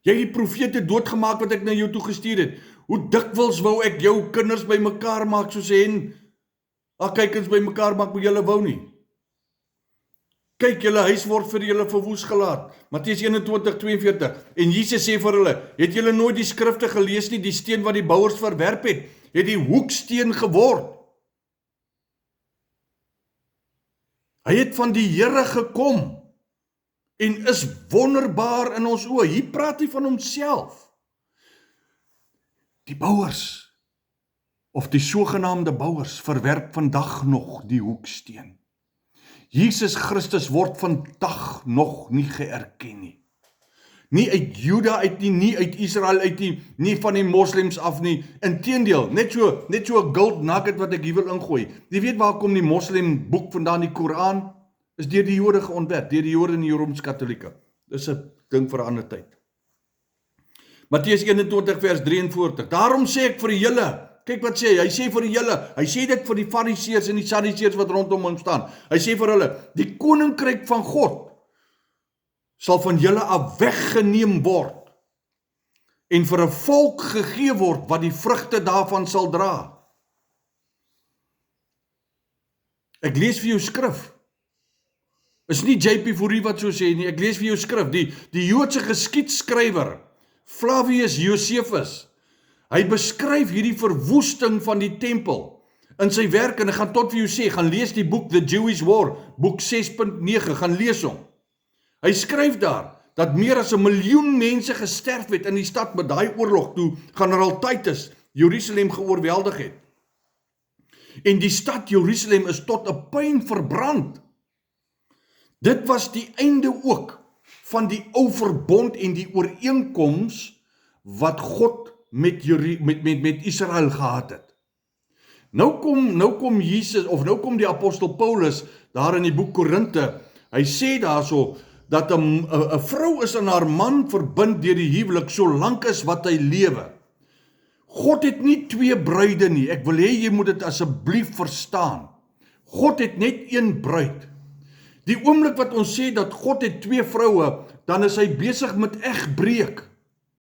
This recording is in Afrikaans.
Jy het die profete doodgemaak wat ek na jou toe gestuur het. Hoe dikwels wou ek jou kinders by mekaar maak, soos hen, kykens by mekaar maak, maar julle wou nie. Kyk, julle huis word vir julle verwoes gelaat. Matteus 21:42. En Jesus sê vir hulle, het julle nooit die skrifte gelees nie, die steen wat die bouers verwerp het die hoeksteen geword. Hy het van die Here gekom en is wonderbaar in ons oë. Hier praat hy van homself. Die bouers, of die sogenaamde bouers, verwerp vandag nog die hoeksteen. Jesus Christus word vandag nog nie geërken nie. Nie uit Juda uit nie uit Israel uit nie van die moslems af nie. Inteendeel, net so 'n gold nugget wat ek hier wil ingooi. Jy weet waar kom die moslem boek vandaan, die Koran? Is deur die Jode geontwerp, deur die Jode en die Rooms-Katolieke. Dis 'n ding vir 'n ander tyd. Matteus 21:43. Daarom sê ek vir julle, kyk wat sê hy sê vir julle, hy sê dit vir die Fariseërs en die Sadduseërs wat rondom hom staan. Hy sê vir hulle, die koninkryk van God sal van julle af weggeneem word en vir 'n volk gegee word wat die vrugte daarvan sal dra. Ek lees vir jou skrif. Is nie JP Fourie wat so sê nie, ek lees vir jou skrif. Die Joodse geskiedskrywer Flavius Josephus, hy beskryf hierdie verwoesting van die tempel in sy werk, en ek gaan tot vir jou sê, gaan lees die boek The Jewish War, boek 6.9, gaan lees hom. Hy skryf daar, dat meer as 1 miljoen mense gesterf het in die stad met daai oorlog toe generaal Titus Jerusalem geoorweldig het. En die stad Jerusalem is tot 'n puin verbrand. Dit was die einde ook van die ou verbond en die ooreenkoms wat God met Israel gehad het. Nou kom Jesus, of nou kom die apostel Paulus daar in die boek Korinte. Hy sê daarso dat 'n vrou is aan haar man verbind deur die huwelik solank as wat hy lewe. God het nie 2 bruide nie. Ek wil hê jy moet dit asseblief verstaan. God het net 1 bruid. Die oomblik wat ons sê dat God het 2 vroue, dan is hy besig met egbreek.